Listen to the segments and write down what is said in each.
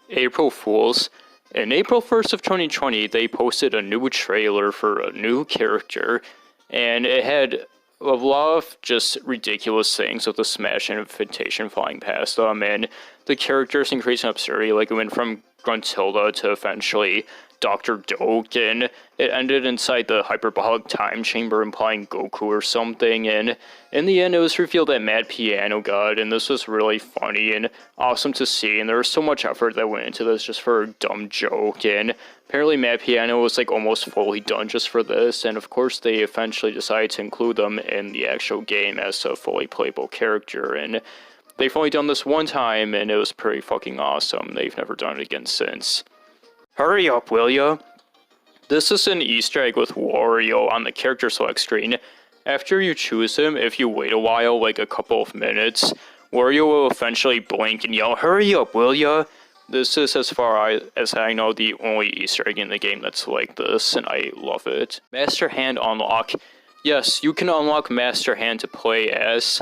April Fools. In April 1st of 2020, they posted a new trailer for a new character, and it had a lot of just ridiculous things with the Smash invitation flying past them, and the characters increasing absurdity, like it went from Gruntilda to eventually Dr. Doke, and it ended inside the hyperbolic time chamber implying Goku or something, and in the end it was revealed that Mad Piano God, and this was really funny and awesome to see, and there was so much effort that went into this just for a dumb joke, and apparently Mad Piano was like almost fully done just for this, and of course they eventually decided to include them in the actual game as a fully playable character, and they've only done this one time, and it was pretty fucking awesome. They've never done it again since. Hurry up, will ya? This is an Easter egg with Wario on the character select screen. After you choose him, if you wait a while, like a couple of minutes, Wario will eventually blink and yell, "Hurry up, will ya?" This is, as far as I know, the only Easter egg in the game that's like this, and I love it. Master Hand Unlock. Yes, you can unlock Master Hand to play as,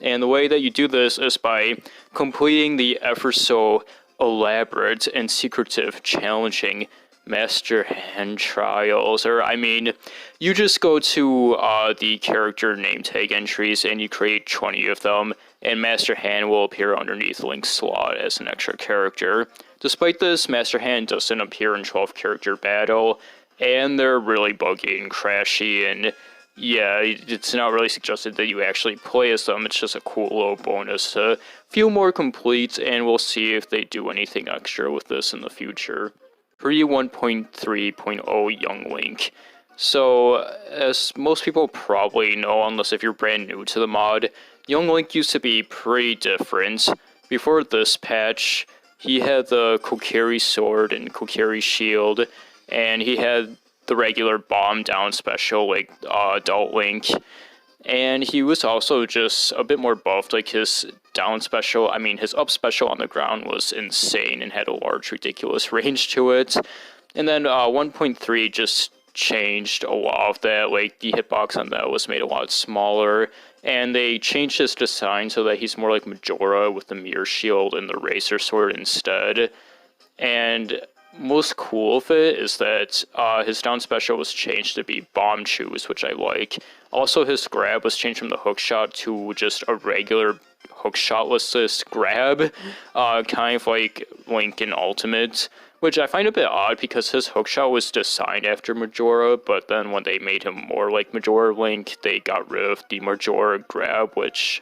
and the way that you do this is by completing the ever so elaborate and secretive, challenging Master Hand trials, or I mean, you just go to the character name tag entries and you create 20 of them, and Master Hand will appear underneath Link's slot as an extra character. Despite this, Master Hand doesn't appear in 12 character battle, and they're really buggy and crashy, and yeah, it's not really suggested that you actually play as them, it's just a cool little bonus to feel more complete, and we'll see if they do anything extra with this in the future. Pre 1.3.0 Young Link. So, as most people probably know, unless if you're brand new to the mod, Young Link used to be pretty different. Before this patch, he had the Kokiri sword and Kokiri shield, and he had the regular bomb down special like Adult Link, and he was also just a bit more buffed. Like his down special, I mean his up special on the ground was insane and had a large ridiculous range to it. And then 1.3 just changed a lot of that, like the hitbox on that was made a lot smaller, and they changed his design so that he's more like Majora with the mirror shield and the Razor sword instead. And most cool of it is that his down special was changed to be Bomb Choose, which I like. Also, his grab was changed from the hook shot to just a regular hook shotless grab, kind of like Link in Ultimate, which I find a bit odd because his hook shot was designed after Majora, but then when they made him more like Majora Link, they got rid of the Majora grab, which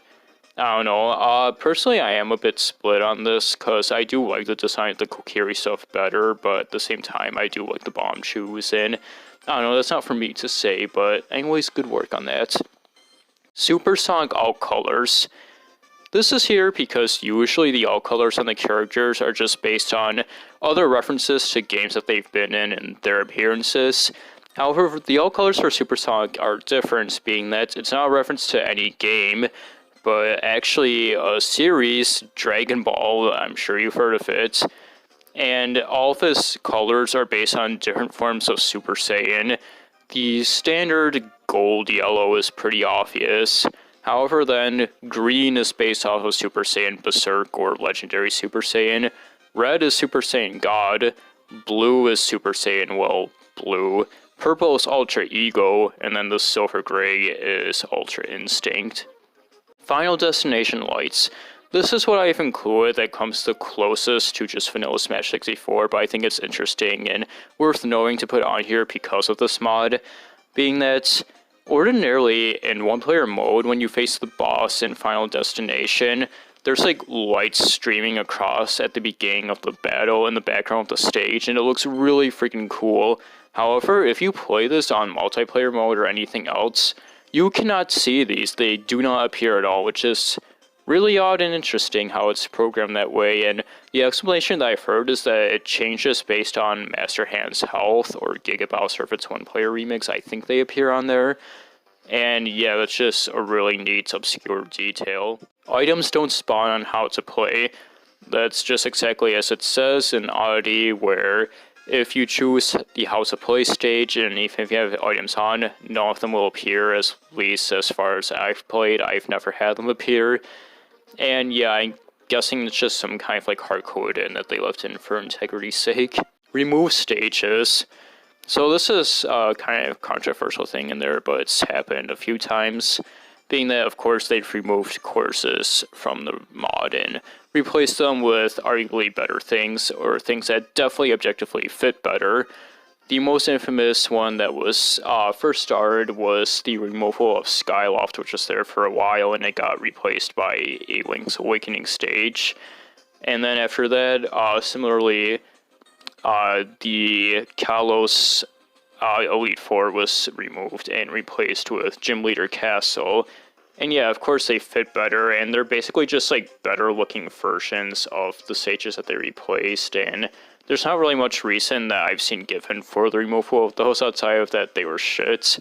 I don't know. Personally, I am a bit split on this, because I do like the design of the Kokiri stuff better, but at the same time, I do like the Bomb Choose, and I don't know, that's not for me to say, but anyways, good work on that. Supersonic Alt Colors. This is here because usually the alt colors on the characters are just based on other references to games that they've been in and their appearances. However, the alt colors for Supersonic are different, being that it's not a reference to any game, but actually a series, Dragon Ball. I'm sure you've heard of it. And all of his colors are based on different forms of Super Saiyan. The standard gold yellow is pretty obvious. However, then, green is based off of Super Saiyan Berserk or Legendary Super Saiyan. Red is Super Saiyan God. Blue is Super Saiyan, well, blue. Purple is Ultra Ego. And then the silver gray is Ultra Instinct. Final Destination Lights. This is what I've included that comes the closest to just vanilla Smash 64, but I think it's interesting and worth knowing to put on here because of this mod, being that ordinarily in one-player mode, when you face the boss in Final Destination, there's like lights streaming across at the beginning of the battle in the background of the stage, and it looks really freaking cool. However, if you play this on multiplayer mode or anything else, you cannot see these. They do not appear at all, which is really odd and interesting how it's programmed that way, and the explanation that I've heard is that it changes based on Master Hand's health, or Giga Bowser if it's one-player remix, I think they appear on there. And yeah, that's just a really neat, obscure detail. Items don't spawn on how to play. That's just exactly as it says in Oddity, where if you choose the how to play stage, and even if you have items on, none of them will appear, at least as far as I've played. I've never had them appear. And yeah, I guessing it's just some kind of like hard-coded in that they left in for integrity's sake. Remove stages. So this is kind of controversial thing in there, but it's happened a few times. Being that, of course, they've removed courses from the mod and replaced them with arguably better things, or things that definitely objectively fit better. The most infamous one that was first started was the removal of Skyloft, which was there for a while, and it got replaced by a Link's Awakening stage. And then after that, similarly, the Kalos Elite Four was removed and replaced with Gym Leader Castle. And yeah, of course they fit better, and they're basically just like better looking versions of the stages that they replaced, and there's not really much reason that I've seen given for the removal of those outside of that they were shit.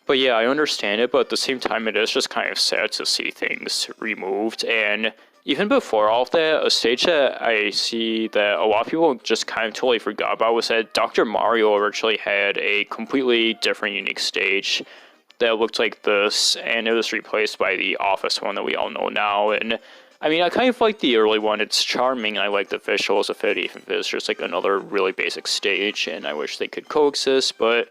But yeah, I understand it, but at the same time it is just kind of sad to see things removed. And even before all of that, a stage that I see that a lot of people just kind of totally forgot about was that Dr. Mario originally had a completely different unique stage that looked like this, and it was replaced by the Office one that we all know now. And I mean, I kind of like the early one. It's charming. I like the visuals of it, even if it's just like another really basic stage, and I wish they could coexist, but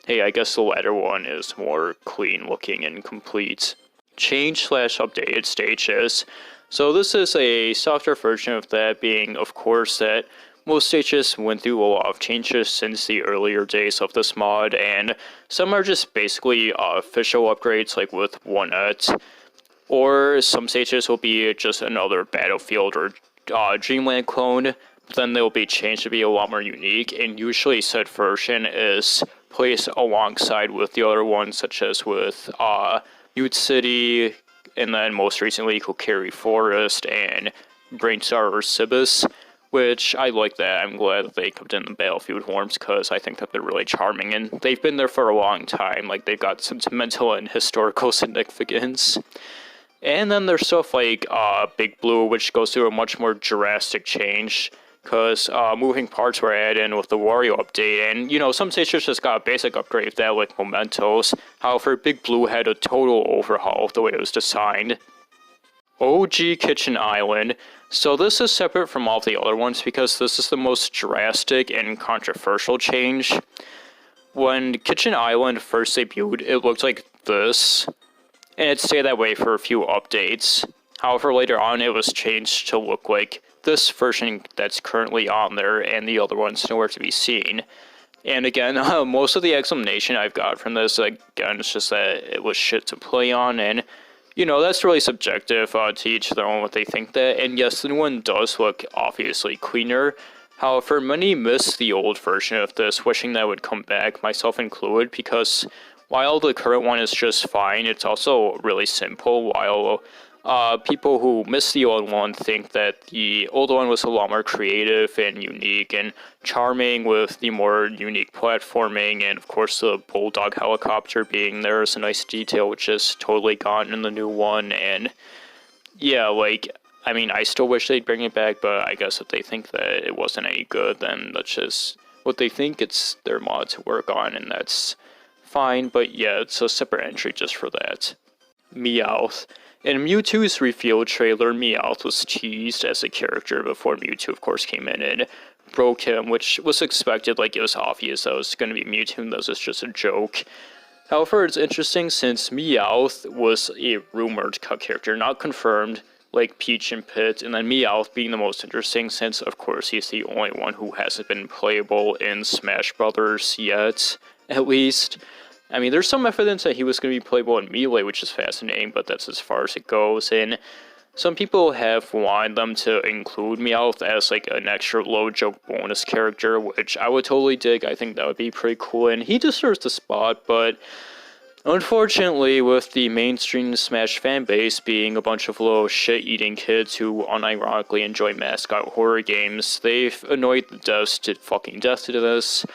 hey, I guess the latter one is more clean looking and complete. Change/updated stages. So this is a softer version of that, being, of course, that most stages went through a lot of changes since the earlier days of this mod, and some are just basically official upgrades, like with 1-et, or some stages will be just another Battlefield or Dreamland clone, but then they'll be changed to be a lot more unique, and usually said version is placed alongside with the other ones, such as with Mute City, and then most recently Kokiri Forest and Brainstar or Sibis, which I like that. I'm glad that they kept in the Battlefield forms, because I think that they're really charming, and they've been there for a long time. Like, they've got sentimental and historical significance. And then there's stuff like Big Blue, which goes through a much more drastic change, because moving parts were added in with the Wario update, and, you know, some stages just got a basic upgrade of that, like Mementos. However, Big Blue had a total overhaul of the way it was designed. OG Kitchen Island. So this is separate from all the other ones, because this is the most drastic and controversial change. When Kitchen Island first debuted, it looked like this, and it stayed that way for a few updates. However, later on it was changed to look like this version that's currently on there, and the other one's nowhere to be seen. And again, most of the explanation I've got from this, again, is just that it was shit to play on, and, you know, that's really subjective to each their own what they think that. And yes, the new one does look obviously cleaner. However, many miss the old version of this, wishing that it would come back, myself included, because while the current one is just fine, it's also really simple, while people who miss the old one think that the old one was a lot more creative and unique and charming, with the more unique platforming, and of course the Bulldog helicopter being there is a nice detail, which is totally gone in the new one. And yeah, like, I mean, I still wish they'd bring it back, but I guess if they think that it wasn't any good, then that's just what they think. It's their mod to work on, and that's fine. But yeah, it's a separate entry just for that. Meowth. In Mewtwo's reveal trailer, Meowth was teased as a character before Mewtwo, of course, came in and broke him, which was expected. Like, it was obvious that it was going to be Mewtwo, and that was just a joke. However, it's interesting since Meowth was a rumored cut character, not confirmed, like Peach and Pit, and then Meowth being the most interesting since, of course, he's the only one who hasn't been playable in Smash Brothers yet, at least. I mean, there's some evidence that he was going to be playable in Melee, which is fascinating, but that's as far as it goes. And some people have wanted them to include Meowth as like an extra low joke bonus character, which I would totally dig. I think that would be pretty cool, and he deserves the spot, but unfortunately, with the mainstream Smash fanbase being a bunch of little shit-eating kids who unironically enjoy mascot horror games, they've annoyed the devs to fucking death to this,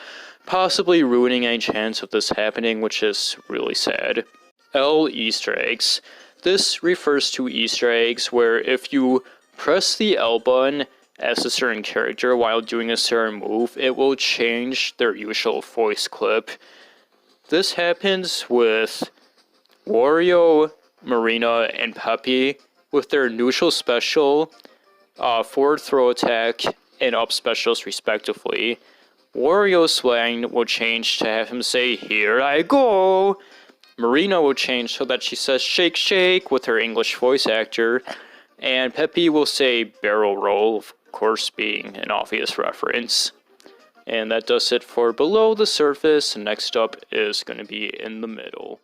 possibly ruining any chance of this happening, which is really sad. L Easter eggs. This refers to Easter eggs where if you press the L button as a certain character while doing a certain move, it will change their usual voice clip. This happens with Wario, Marina, and Peppy, with their neutral special, forward throw attack, and up specials respectively. Wario's slang will change to have him say, "Here I go." Marina will change so that she says, "Shake, shake," with her English voice actor. And Peppy will say, "Barrel roll," of course being an obvious reference. And that does it for Below the Surface. Next up is going to be In the Middle.